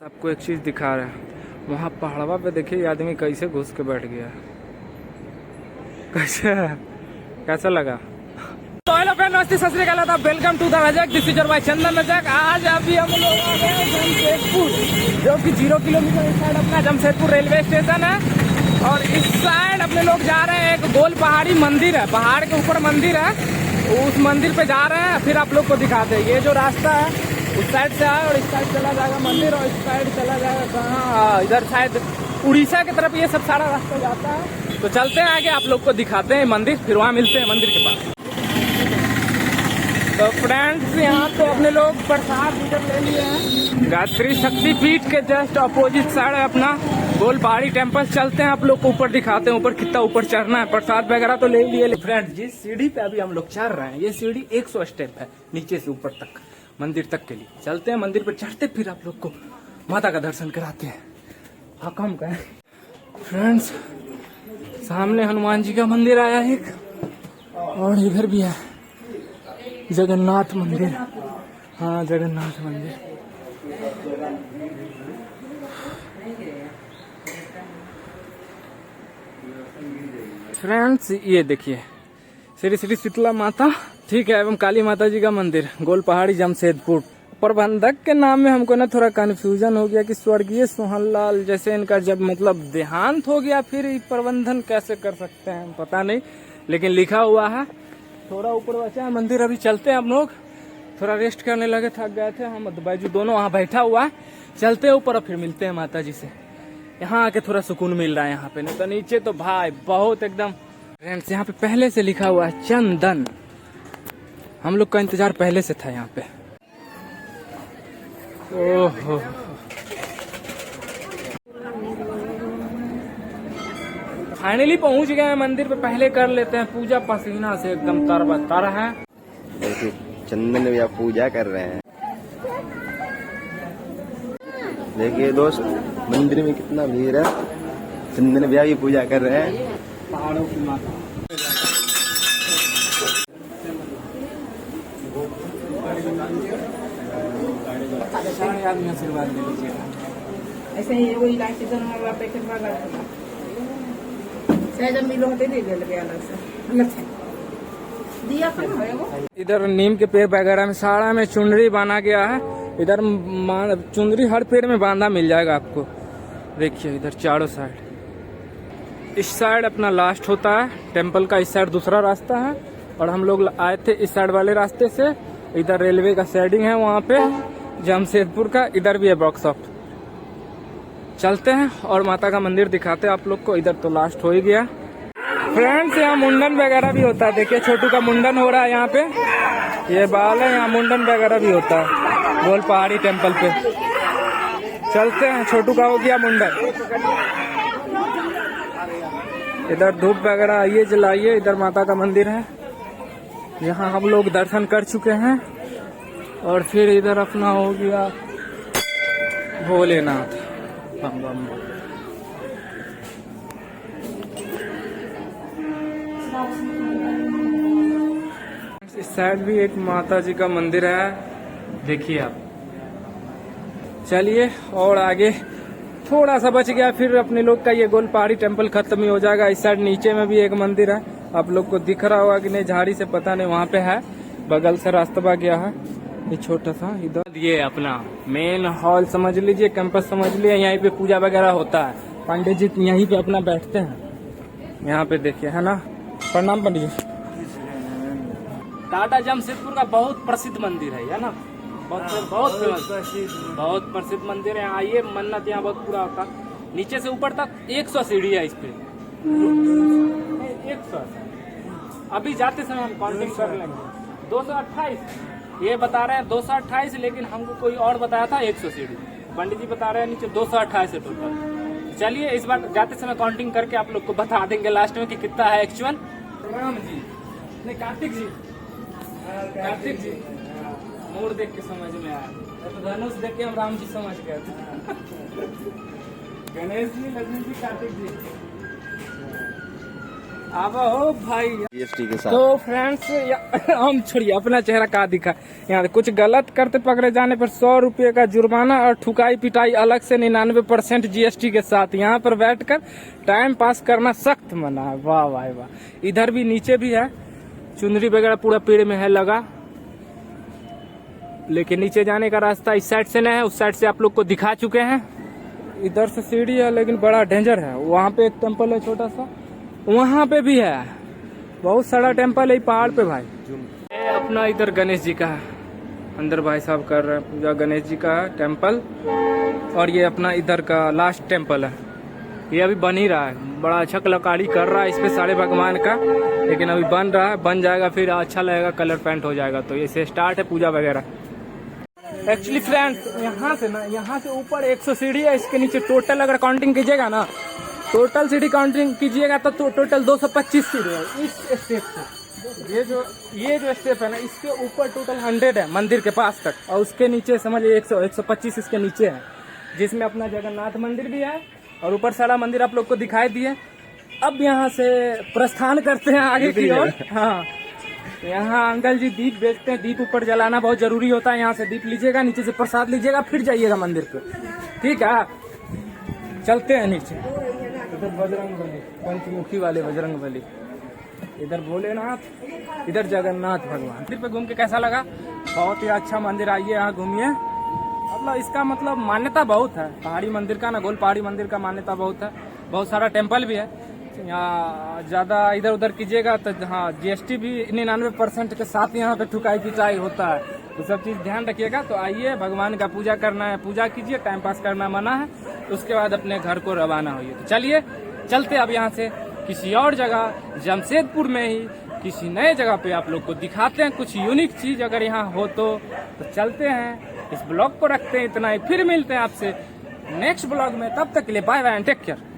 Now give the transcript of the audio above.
आपको एक चीज दिखा रहा है, वहाँ पहाड़वा पे देखिए ये आदमी कैसे घुस के बैठ गया। कैसा लगा? तो हेलो फ्रेंड, नमस्ते, Sat Sri Akal, welcome to the Rajak, this is your भाई चंदन रजक। आज अभी हम लोग आ गए हैं जमशेदपुर, जो कि 0 किलोमीटर इस साइड अपना जमशेदपुर रेलवे स्टेशन है। और इस साइड अपने लोग जा रहे हैं, एक गोल पहाड़ी मंदिर है, पहाड़ के ऊपर मंदिर है, उस मंदिर पे जा रहे हैं। फिर आप लोग को दिखाते हैं। ये जो रास्ता है उस साइड से आए और इस साइड चला जाएगा मंदिर, और इस साइड चला जाएगा कहाँ, इधर शायद उड़ीसा की तरफ ये सब सारा रास्ता जाता है। तो चलते हैं आगे, आप लोग को दिखाते हैं मंदिर, फिर वहाँ मिलते हैं मंदिर के पास। तो फ्रेंड्स, यहाँ पे अपने लोग प्रसाद इधर ले लिए हैं। गायत्री शक्ति पीठ के जस्ट अपोजिट साइड है अपना गोल पहाड़ी टेम्पल। चलते हैं, आप लोग को ऊपर दिखाते हैं, ऊपर कितना ऊपर चढ़ना है। प्रसाद वगैरह तो ले लिए। फ्रेंड्स, जिस सीढ़ी पे अभी हम लोग चढ़ रहे हैं, ये सीढ़ी 100 स्टेप है नीचे से ऊपर तक, मंदिर तक के लिए। चलते हैं मंदिर पर चढ़ते, फिर आप लोग को माता का दर्शन कराते हैं। हाँ, कम करें फ्रेंड्स, सामने हनुमान जी का मंदिर आया एक, और इधर भी है जगन्नाथ मंदिर। हाँ, जगन्नाथ मंदिर। फ्रेंड्स, ये देखिए श्री श्री शीतला माता, ठीक है, एवं काली माता जी का मंदिर, गोल पहाड़ी जमशेदपुर। प्रबंधक के नाम में हमको ना थोड़ा कंफ्यूजन हो गया कि स्वर्गीय सोहनलाल, जैसे इनका जब मतलब देहांत हो गया, फिर प्रबंधन कैसे कर सकते हैं पता नहीं, लेकिन लिखा हुआ है। थोड़ा ऊपर बचा है मंदिर, अभी चलते हैं हम लोग। थोड़ा रेस्ट करने लगे, थक गए थे हम, बाजू दोनों वहाँ बैठा हुआ है। चलते हैं ऊपर और फिर मिलते हैं माता जी से। यहाँ आके थोड़ा सुकून मिल रहा है यहाँ पे, नहीं तो नीचे तो भाई बहुत एकदम। फ्रेंड्स, यहाँ पे पहले से लिखा हुआ है चंदन, हम लोग का इंतजार पहले से था यहाँ पे। ओहो, फाइनली पहुंच गए हैं मंदिर पे। पहले कर लेते हैं पूजा, पसीना से एकदम तर है। देखिए चंदन भैया पूजा कर रहे हैं। देखिए दोस्त, मंदिर में कितना भीड़ है। चंदन भैया भी पूजा कर रहे हैं। पहाड़ों की माता। आदमी आशीर्वाद ले लीजिएगा। ऐसे ही वही लाइट से जन्म पैकेट वाला जब मिलो होते दे लगे अलग से दिया कहाँ है वो। इधर नीम के पेड़ वगैरह में साड़ा में चुनरी बांधा गया है। इधर चुनरी हर पेड़ में बांधा मिल जाएगा आपको। देखिए इधर चारों साइड, इस साइड अपना लास्ट होता है टेम्पल का, इस साइड दूसरा रास्ता है, और हम लोग आए थे इस साइड वाले रास्ते से। इधर रेलवे का शेडिंग है वहाँ पे जमशेदपुर का, इधर भी है बॉक्स ऑफ। चलते हैं और माता का मंदिर दिखाते हैं आप लोग को। इधर तो लास्ट हो ही गया। फ्रेंड्स, यहाँ मुंडन वगैरह भी होता है। देखिए छोटू का मुंडन हो रहा है यहाँ पे, ये बाल है, यहाँ मुंडन वगैरह भी होता है गोल पहाड़ी टेम्पल पे। चलते हैं, छोटू का हो गया मुंडन। इधर धूप वगैरह आइए जलाइए। इधर माता का मंदिर है, यहाँ हम लोग दर्शन कर चुके हैं। और फिर इधर अपना हो गया भोलेनाथ। बम बम बम। इस साइड भी एक माता जी का मंदिर है, देखिए आप। चलिए और आगे थोड़ा सा बच गया, फिर अपने लोग का ये गोल पहाड़ी टेम्पल खत्म ही हो जाएगा। इस साइड नीचे में भी एक मंदिर है, आप लोग को दिख रहा होगा कि नहीं, झाड़ी से पता नहीं, वहाँ पे है, बगल से रास्ता गया है ये छोटा सा। इधर ये अपना मेन हॉल समझ लीजिए, कैंपस समझ लीजिए, यहीं पे पूजा वगैरह होता है। पंडित जी यहीं पे अपना बैठते हैं, यहाँ पे देखिए, है ना। प्रणाम पंडित जी। टाटा जमशेदपुर का बहुत प्रसिद्ध मंदिर है ना, बहुत प्रसिद्ध मंदिर है। आइए, मन्नत यहाँ बहुत पूरा होता है। नीचे से ऊपर तक 100 सीढ़ी है इस पे, 100। अभी जाते समय हम काउंटिंग कर लेंगे। 228 ये बता रहे हैं, 228, लेकिन हमको कोई और बताया था 100 सीढ़ी। पंडित जी बता रहे हैं नीचे 228 है टोटल। चलिए इस बार जाते समय काउंटिंग करके आप लोग को बता देंगे लास्ट में कि कितना है एक्चुअल। राम जी नहीं, कार्तिक जी, कार्तिक जी मोड़ देख के समझ में आया, तो धनुष देख के हम राम जी समझ गए। गणेश जी, लक्ष्मी जी, कार्तिक जी। अब हो भाई। जीएसटी के साथ। तो फ्रेंड्स हम छोड़िए, अपना चेहरा कहाँ दिखा। यहाँ कुछ गलत करते पकड़े जाने पर 100 रुपये का जुर्माना और ठुकाई पिटाई अलग से 99% जीएसटी के साथ। यहाँ पर बैठकर टाइम पास करना सख्त मना है। वाह वाह वाह। इधर भी नीचे भी है, चुनरी वगैरह पूरा पेड़ में है लगा, लेकिन नीचे जाने का रास्ता इस साइड से नहीं है, उस साइड से आप लोग को दिखा चुके हैं। इधर से सीढ़ी है लेकिन बड़ा डेंजर है। वहाँ पे एक टेम्पल है छोटा सा, वहाँ पे भी है, बहुत सारा टेम्पल है पहाड़ पे भाई। ये अपना इधर गणेश जी का है, अंदर भाई साहब कर रहे हैं पूजा, गणेश जी का है टेम्पल। और ये अपना इधर का लास्ट टेम्पल है, ये अभी बन ही रहा है, बड़ा अच्छा कलाकारी कर रहा है इस पे सारे भगवान का, लेकिन अभी बन रहा है, बन जाएगा फिर अच्छा लगेगा, कलर पेंट हो जाएगा। तो ये स्टार्ट है पूजा वगैरह। एक्चुअली फ्रेंड्स यहाँ से ना, यहाँ से ऊपर 100 सीढ़ी है, इसके नीचे टोटल अगर काउंटिंग कीजिएगा ना, टोटल सीढ़ी काउंटिंग कीजिएगा तो टोटल 225 सीढ़ी है इस स्टेप से। ये जो स्टेप है ना, इसके ऊपर टोटल 100 है मंदिर के पास तक, और उसके नीचे समझिए 125 इसके नीचे है, जिसमें अपना जगन्नाथ मंदिर भी है और ऊपर सारा मंदिर आप लोग को दिखाई दिए। अब यहाँ से प्रस्थान करते हैं आगे की ओर। हाँ, यहाँ अंकल जी दीप बेचते हैं, दीप ऊपर जलाना बहुत जरूरी होता है। यहाँ से दीप लीजिएगा, नीचे से प्रसाद लीजिएगा, फिर जाइएगा मंदिर पे, ठीक है। चलते हैं नीचे। इधर बजरंग बली, पंचमुखी वाले बजरंग बली, इधर भोलेनाथ, इधर जगन्नाथ भगवान। मंदिर पे घूम के कैसा लगा? बहुत ही अच्छा मंदिर, आइए यहाँ घूमिए। मतलब इसका मतलब मान्यता बहुत है, पहाड़ी मंदिर का ना, गोल पहाड़ी मंदिर का मान्यता बहुत है, बहुत सारा टेम्पल भी है यहाँ। ज्यादा इधर उधर कीजिएगा तो हाँ जीएसटी भी 99% के साथ यहाँ पे ठुकाई पिटाई होता है, तो सब चीज ध्यान रखिएगा। तो आइए, भगवान का पूजा करना है, पूजा कीजिए, टाइम पास करना मना है, उसके बाद अपने घर को रवाना होइए। तो चलिए चलते अब यहाँ से किसी और जगह, जमशेदपुर में ही किसी नए जगह पे आप लोग को दिखाते हैं कुछ यूनिक चीज अगर यहाँ हो तो चलते हैं। इस ब्लॉग को रखते हैं इतना ही, फिर मिलते हैं आपसे नेक्स्ट ब्लॉग में, तब तक के लिए bye bye and take care.